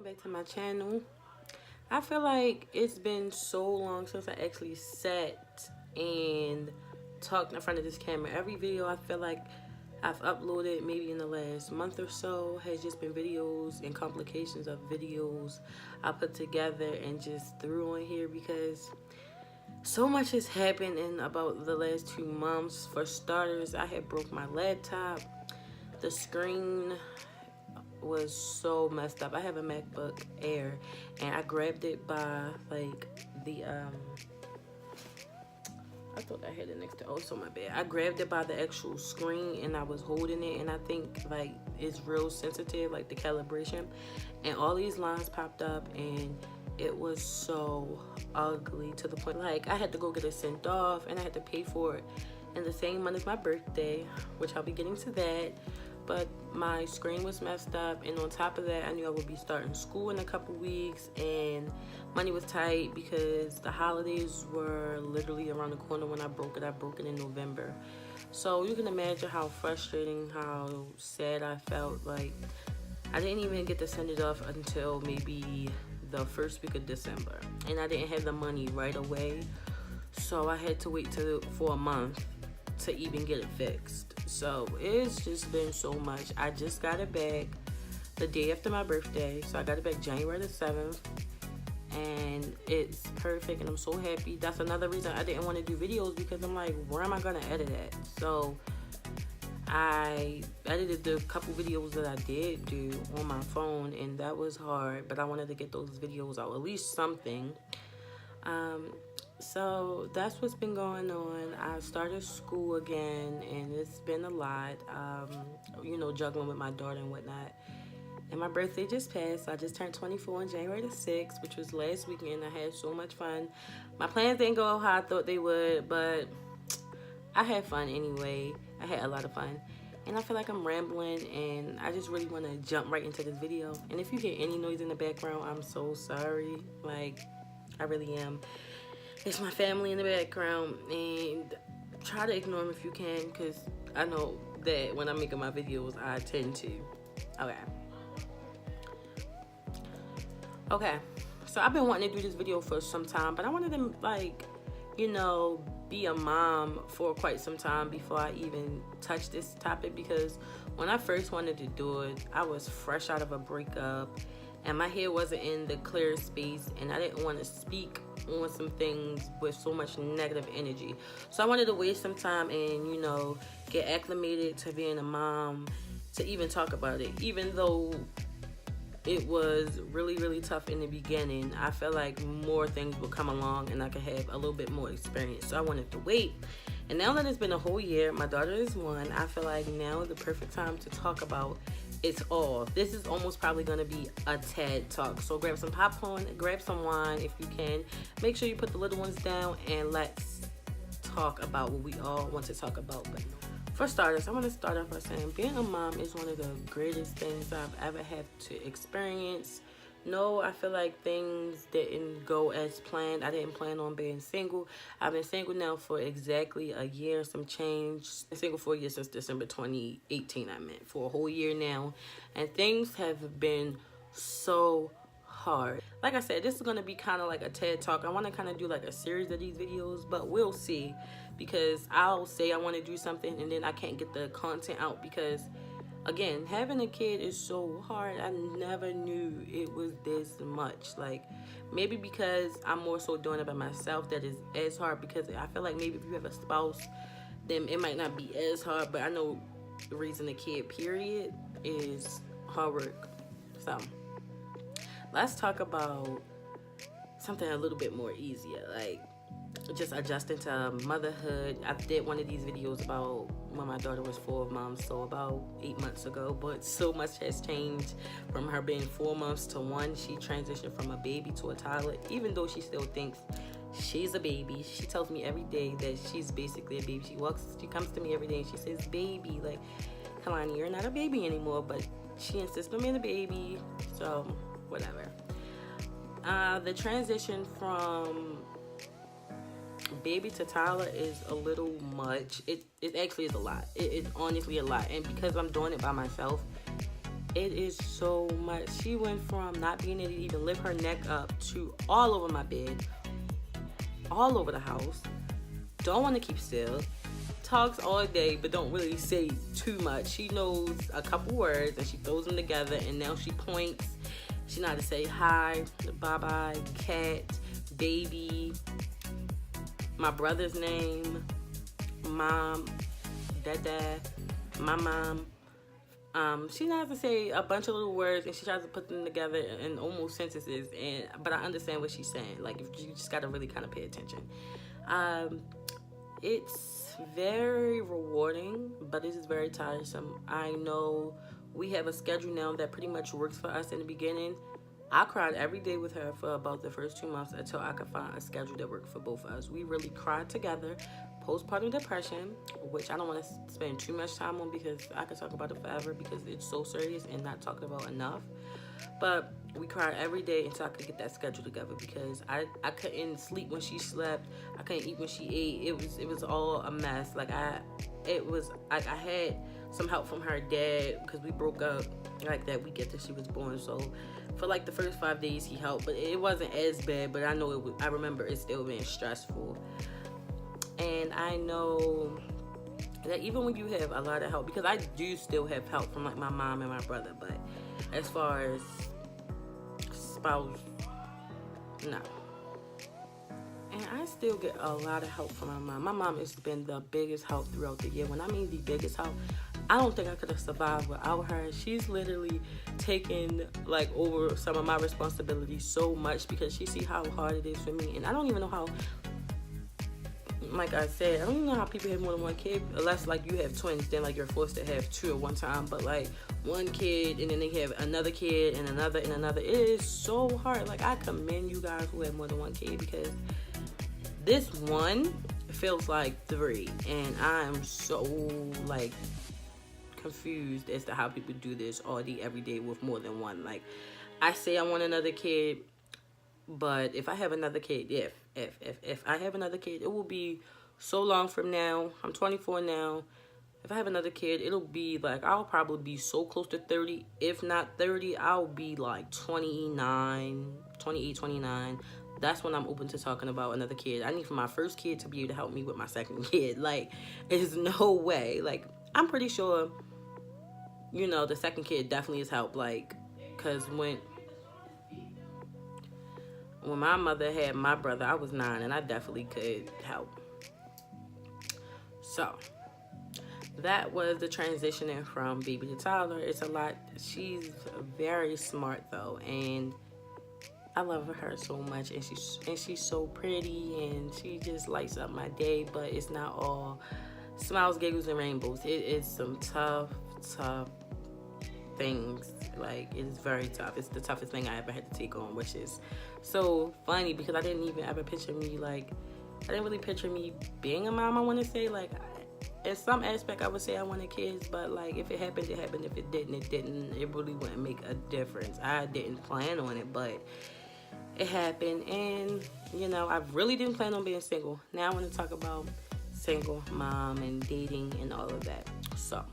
welcome back to my channel. I feel like it's been so long since I actually sat and talked in front of this camera. Every video I feel like I've uploaded maybe in the last month or so has just been videos and complications of videos I put together and just threw on here because so much has happened in about the last 2 months. For starters, I had broke my laptop. The screen was so messed up. I have a MacBook Air and I grabbed it by like the I thought I had it next to, oh, so my bad. I grabbed it by the actual screen and I was holding it, and I think like it's real sensitive, like the calibration, and all these lines popped up and it was so ugly to the point like I had to go get it sent off and I had to pay for it. And the same month is my birthday, which I'll be getting to that. But my screen was messed up, and on top of that, I knew I would be starting school in a couple weeks, and money was tight because the holidays were literally around the corner when I broke it. I broke it in November. So you can imagine how frustrating, how sad I felt. Like, I didn't even get to send it off until maybe the first week of December, and I didn't have the money right away. So I had to wait for a month to even get it fixed. So it's just been so much. I just got it back the day after my birthday. So I got it back January the 7th. And it's perfect and I'm so happy. That's another reason I didn't want to do videos, because I'm like, where am I going to edit at? So I edited the couple videos that I did do on my phone, and that was hard. But I wanted to get those videos out, at least something. So that's what's been going on. I started school again and it's been a lot, you know, juggling with my daughter and whatnot. And my birthday just passed. I just turned 24 on January the 6th, which was last weekend. I had so much fun. My plans didn't go how I thought they would, but I had fun anyway. I had a lot of fun. And I feel like I'm rambling, and I just really want to jump right into this video. And if you hear any noise in the background, I'm so sorry. Like, I really am. It's my family in the background, and try to ignore them if you can, because I know that when I'm making my videos, I tend to. Okay, so I've been wanting to do this video for some time, but I wanted to, like, you know, be a mom for quite some time before I even touch this topic, because when I first wanted to do it, I was fresh out of a breakup, and my head wasn't in the clear space, and I didn't want to speak on some things with so much negative energy. So I wanted to waste some time and, you know, get acclimated to being a mom, to even talk about it. Even though it was really, really tough in the beginning, I felt like more things would come along and I could have a little bit more experience. So I wanted to wait. And now that it's been a whole year, my daughter is 1, I feel like now is the perfect time to talk about it's all. This is almost probably going to be a TED talk. So grab some popcorn, grab some wine if you can. Make sure you put the little ones down, and let's talk about what we all want to talk about. But for starters, I want to start off by saying being a mom is one of the greatest things I've ever had to experience. No, I feel like things didn't go as planned. I didn't plan on being single. I've been single now for exactly a year and some change. I've been single for a year since December 2018, I meant. For a whole year now. And things have been so hard. Like I said, this is going to be kind of like a TED Talk. I want to kind of do like a series of these videos, but we'll see. Because I'll say I want to do something and then I can't get the content out because, again, having a kid is so hard. I never knew it was this much. Like, maybe because I'm more so doing it by myself that is as hard, because I feel like maybe if you have a spouse, then it might not be as hard. But I know raising a kid, period, is hard work. So, let's talk about something a little bit more easier, like just adjusting to motherhood. I did one of these videos about when my daughter was 4 months, so about 8 months ago, but so much has changed from her being 4 months to 1. She transitioned from a baby to a toddler, even though she still thinks she's a baby. She tells me every day that she's basically a baby. She comes to me every day and she says, baby, like, Kalani, you're not a baby anymore, but she insists on being a baby, so whatever. The transition from baby to toddler is a little much. It actually is a lot. It's honestly a lot. And because I'm doing it by myself, It is so much. She went from not being able to even lift her neck up to all over my bed, all over the house. Don't want to keep still. Talks all day, but don't really say too much. She knows a couple words and she throws them together, and now she points. She know how to say hi, bye-bye, cat, baby, my brother's name, mom, dad, my mom. She knows how to say a bunch of little words, and she tries to put them together in almost sentences. But I understand what she's saying. Like, you just gotta really kind of pay attention. It's very rewarding, but it is very tiresome. I know we have a schedule now that pretty much works for us in the beginning. I cried every day with her for about the first 2 months until I could find a schedule that worked for both of us. We really cried together. Postpartum depression, which I don't want to spend too much time on because I could talk about it forever because it's so serious and not talked about enough. But we cried every day until I could get that schedule together because I couldn't sleep when she slept. I couldn't eat when she ate. It was all a mess. Like I had some help from her dad because we broke up like that week after she was born. So for like the first 5 days he helped, but it wasn't as bad. But I know I remember it still being stressful. And I know that even when you have a lot of help, because I do still have help from like my mom and my brother, but as far as spouse, no. And I still get a lot of help from my mom. My mom has been the biggest help throughout the year. When I mean the biggest help, I don't think I could have survived without her. She's literally taken like over some of my responsibilities so much because she see how hard it is for me. And I don't even know how, like I said, I don't even know how people have more than one kid, unless like you have twins, then like you're forced to have two at one time. But like one kid and then they have another kid and another and another. It is so hard. Like I commend you guys who have more than one kid because this one feels like 3, and I'm so like confused as to how people do this all day every day with more than one. Like I say I want another kid, but if I have another kid, if I have another kid, it will be so long from now. I'm 24 now. If I have another kid, it'll be like, I'll probably be so close to 30. If not 30, I'll be like 28, 29. That's when I'm open to talking about another kid. I need for my first kid to be able to help me with my second kid. Like, there's no way. Like, I'm pretty sure, you know, the second kid definitely is help. Like, because when my mother had my brother, I was 9, and I definitely could help. So that was the transitioning from baby to toddler. It's a lot. She's very smart though, and I love her so much, and she's so pretty, and she just lights up my day. But it's not all smiles, giggles, and rainbows. It is some tough things. Like, it is very tough. It's the toughest thing I ever had to take on, which is so funny because I didn't even ever picture me, like, I didn't really picture me being a mom. I want to say, like, in some aspect I would say I wanted kids, but like if it happened, it happened. If it didn't, it didn't. It really wouldn't make a difference. I didn't plan on it, but it happened. And you know, I really didn't plan on being single. Now I want to talk about single mom and dating and all of that. So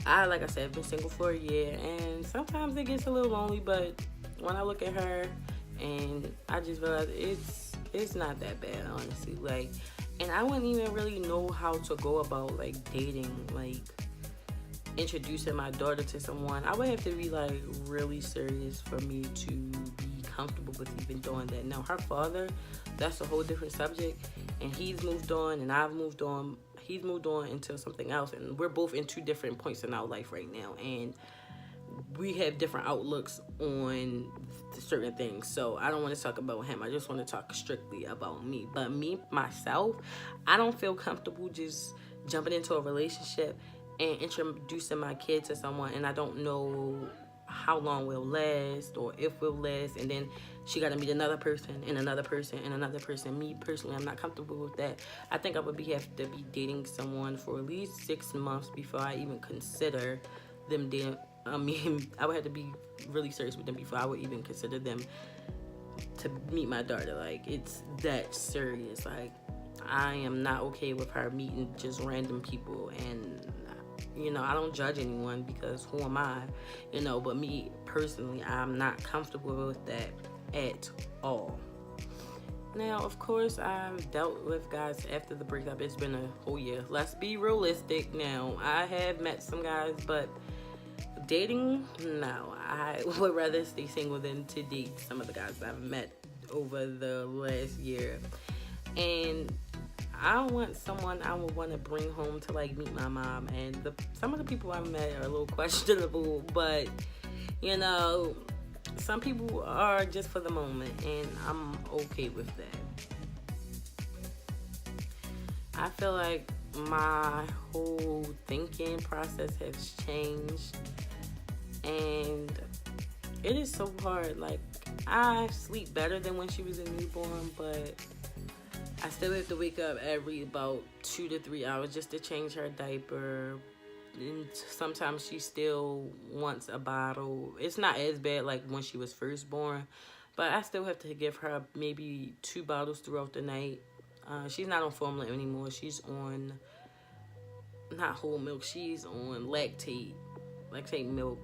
like I said, I've been single for a year, and sometimes it gets a little lonely, but when I look at her and I just realize it's not that bad, honestly. Like, and I wouldn't even really know how to go about like dating, like introducing my daughter to someone. I would have to be like really serious for me to be comfortable with even doing that. Now her father, that's a whole different subject, and he's moved on and I've moved on. He's moved on into something else, and we're both in 2 different points in our life right now, and we have different outlooks on certain things. So I don't want to talk about him. I just want to talk strictly about me. But me, myself, I don't feel comfortable just jumping into a relationship and introducing my kid to someone, and I don't know how long we'll last or if we'll last, and then she got to meet another person and another person and another person. Me personally, I'm not comfortable with that. I think I would have to be dating someone for at least 6 months before I even consider them dating. I mean, I would have to be really serious with them before I would even consider them to meet my daughter. Like, it's that serious. Like, I am not okay with her meeting just random people, and You know, I don't judge anyone because who am I? You know, but me personally, I'm not comfortable with that at all. Now, of course, I've dealt with guys after the breakup. It's been a whole year. Let's be realistic now. I have met some guys, but dating, no. I would rather stay single than to date some of the guys I've met over the last year. And I want someone I would want to bring home to like meet my mom. And some of the people I met are a little questionable, but you know, some people are just for the moment, and I'm okay with that. I feel like my whole thinking process has changed, and it is so hard. Like, I sleep better than when she was a newborn, but I still have to wake up every about 2 to 3 hours just to change her diaper. And sometimes she still wants a bottle. It's not as bad like when she was first born, but I still have to give her maybe 2 bottles throughout the night. She's not on formula anymore. She's on, not whole milk, she's on lactate milk.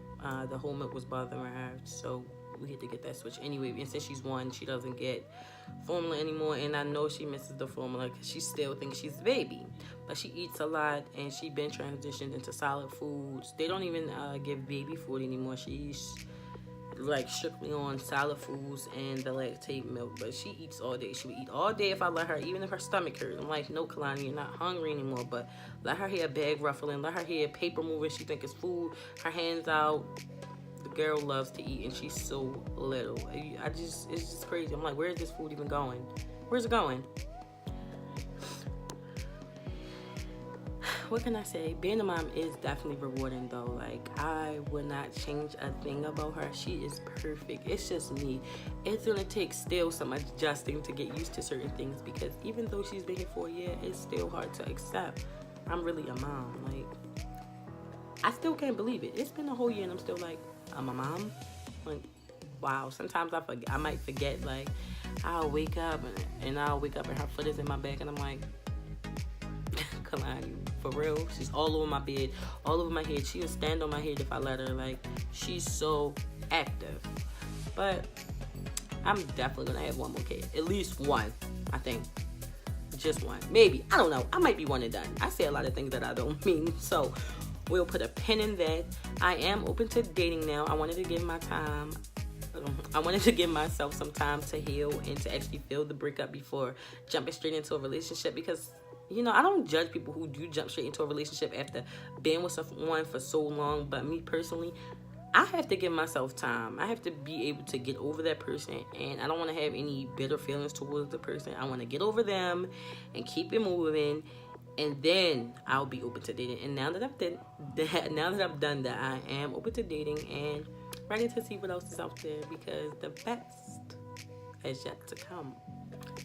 The whole milk was bothering her, so we had to get that switch anyway. And since she's 1, she doesn't get formula anymore, and I know she misses the formula because she still thinks she's a baby. But she eats a lot, and she been transitioned into solid foods. They don't even give baby food anymore. She's like strictly on solid foods and the lactate milk, but she eats all day. She would eat all day if I let her, even if her stomach hurt. I'm like, no, Kalani, you're not hungry anymore, but let her hear bag ruffling, let her hear paper moving. She think it's food, her hands out. The girl loves to eat, and she's so little. It's just crazy. I'm like, where is this food even going? Where's it going? What can I say? Being a mom is definitely rewarding, though. Like, I would not change a thing about her. She is perfect. It's just me. It's gonna take still some adjusting to get used to certain things, because even though she's been here for a year, it's still hard to accept. I'm really a mom. Like, I still can't believe it. It's been a whole year, and I'm still like, I'm a mom. Like, wow. Sometimes I might forget. Like, I'll wake up and her foot is in my back, and I'm like, Kalani, for real? She's all over my bed, all over my head. She'll stand on my head if I let her. Like, she's so active. But I'm definitely gonna have one more kid, at least one. I think just one, maybe. I don't know. I might be one and done. I say a lot of things that I don't mean, so we'll put a pin in that. I am open to dating now. I wanted to give myself some time to heal and to actually feel the breakup before jumping straight into a relationship, because, you know, I don't judge people who do jump straight into a relationship after being with someone for so long, but me personally, I have to give myself time. I have to be able to get over that person, and I don't want to have any bitter feelings towards the person. I want to get over them and keep it moving, and then I'll be open to dating. And now that I've done that, I am open to dating and ready to see what else is out there, because the best is yet to come.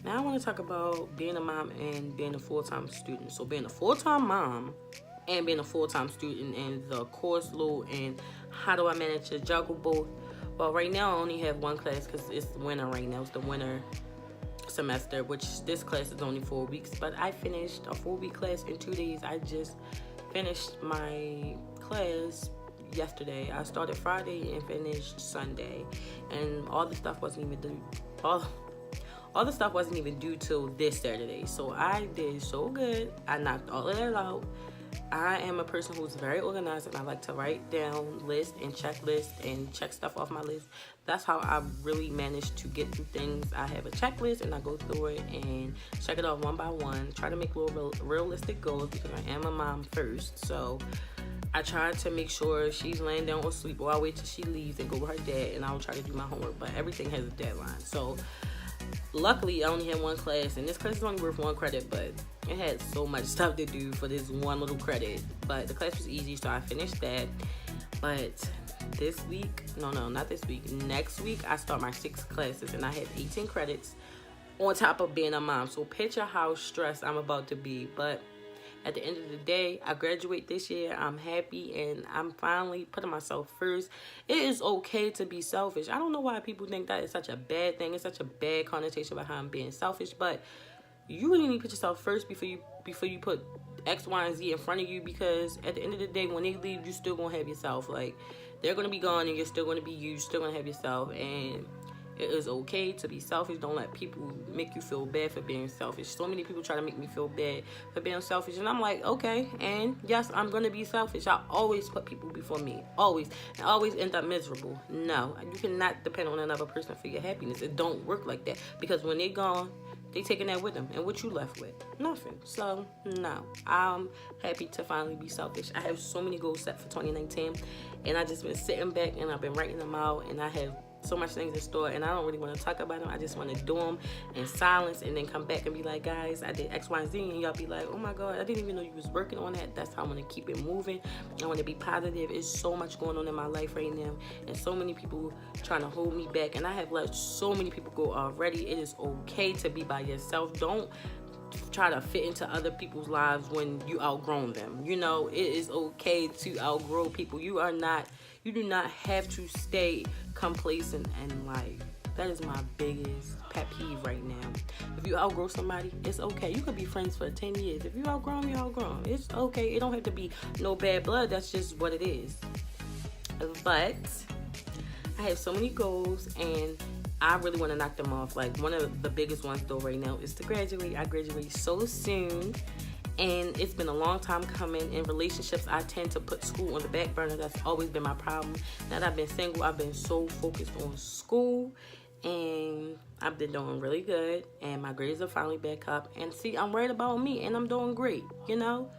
Now I want to talk about being a mom and being a full-time student. So being a full-time mom and being a full-time student, and the course load, and how do I manage to juggle both? Well, right now I only have one class because it's winter right now. It's the winter semester, which this class is only 4 weeks, but I finished a 4-week class in 2 days. I just finished my class yesterday. I started Friday and finished Sunday, and all the stuff wasn't even due. All the stuff wasn't even due till this Saturday. So I did so good. I knocked all of that out. I am a person who's very organized, and I like to write down lists and checklists and check stuff off my list. That's how I really managed to get through things. I have a checklist, and I go through it and check it off one by one. Try to make little realistic goals, because I am a mom first. So I try to make sure she's laying down or asleep, or I'll wait till she leaves and go with her dad, and I'll try to do my homework. But everything has a deadline. So luckily, I only had one class, and this class is only worth 1 credit, but it had so much stuff to do for this one little credit. But the class was easy, so I finished that. But this week, not this week, next week, I start my 6 classes, and I have 18 credits on top of being a mom. So picture how stressed I'm about to be. But at the end of the day, I graduate this year. I'm happy, and I'm finally putting myself first. It is okay to be selfish. I don't know why people think that is such a bad thing. It's such a bad connotation behind being selfish, but you really need to put yourself first before you put X, Y, and Z in front of you, because at the end of the day, when they leave, you still gonna have yourself. Like, they're gonna be gone and you're still gonna be you. You're still gonna have yourself, and it is okay to be selfish. Don't let people make you feel bad for being selfish. So many people try to make me feel bad for being selfish, and I'm like, okay, and yes, I'm gonna be selfish. I always put people before me, always, and always end up miserable. No, you cannot depend on another person for your happiness. It don't work like that, because when they're gone, they taking that with them, and what you left with? Nothing. So no, I'm happy to finally be selfish. I have so many goals set for 2019, and I just been sitting back and I've been writing them out, and I have so much things in store, and I don't really want to talk about them. I just want to do them in silence, and then come back and be like, guys, I did X, Y, and Z, and y'all be like, oh my God, I didn't even know you was working on that. That's how I want to keep it moving. I want to be positive. It's so much going on in my life right now, and so many people trying to hold me back, and I have let so many people go already. It is okay to be by yourself. Don't try to fit into other people's lives when you outgrown them. You know, it is okay to outgrow people. You do not have to stay complacent in life. That is my biggest pet peeve right now. If you outgrow somebody, it's okay. You could be friends for 10 years. If you outgrow them, you outgrow them. It's okay. It don't have to be no bad blood. That's just what it is. But I have so many goals, and I really want to knock them off. Like, one of the biggest ones though right now is to graduate. I graduate so soon, and it's been a long time coming. In relationships, I tend to put school on the back burner. That's always been my problem. Now that I've been single, I've been so focused on school, and I've been doing really good, and my grades are finally back up. And see, I'm worried about me, and I'm doing great, you know?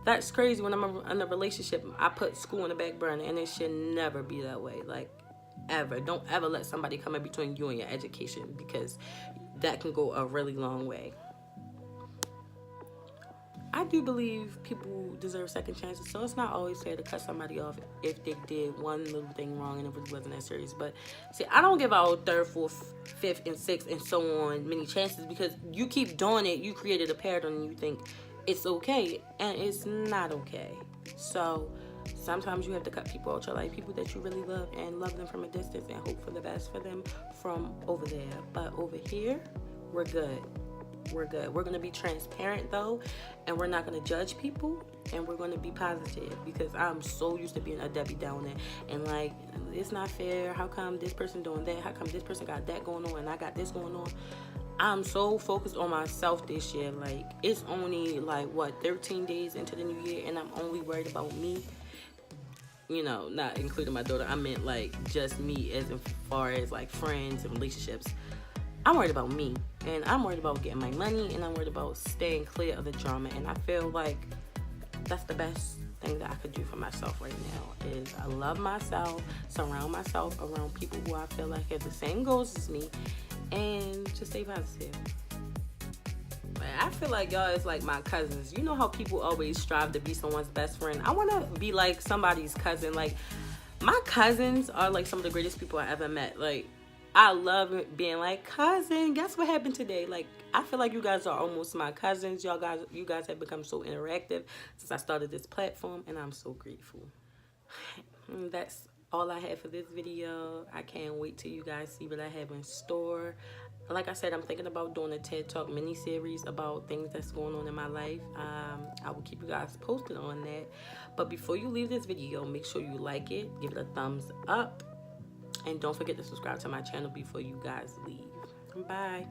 That's crazy. When I'm in a relationship, I put school on the back burner, and it should never be that way. Like, ever. Don't ever let somebody come in between you and your education, because that can go a really long way. I do believe people deserve second chances, so it's not always fair to cut somebody off if they did one little thing wrong and it really wasn't that serious. But see, I don't give out third, fourth, fifth, and sixth, and so on many chances, because you keep doing it, you created a pattern, and you think it's okay, and it's not okay. So sometimes you have to cut people out your life, people that you really love, and love them from a distance, and hope for the best for them from over there. But over here, we're good. We're good. We're going to be transparent though, and we're not going to judge people, and we're going to be positive, because I'm so used to being a Debbie Downer, and like, it's not fair. How come this person doing that? How come this person got that going on and I got this going on? I'm so focused on myself this year. Like, it's only like, what, 13 days into the new year, and I'm only worried about me. You know, not including my daughter. I meant like just me, as far as like friends and relationships. I'm worried about me, and I'm worried about getting my money, and I'm worried about staying clear of the drama. And I feel like that's the best thing that I could do for myself right now, is I love myself, surround myself around people who I feel like have the same goals as me, and just stay positive. I feel like y'all is like my cousins. You know how people always strive to be someone's best friend? I want to be like somebody's cousin. Like, my cousins are like some of the greatest people I ever met. Like, I love being like, cousin, guess what happened today? Like, I feel like you guys are almost my cousins. You guys have become so interactive since I started this platform, and I'm so grateful. That's all I have for this video. I can't wait till you guys see what I have in store. Like I said, I'm thinking about doing a TED Talk mini-series about things that's going on in my life. I will keep you guys posted on that. But before you leave this video, make sure you like it, give it a thumbs up, and don't forget to subscribe to my channel before you guys leave. Bye.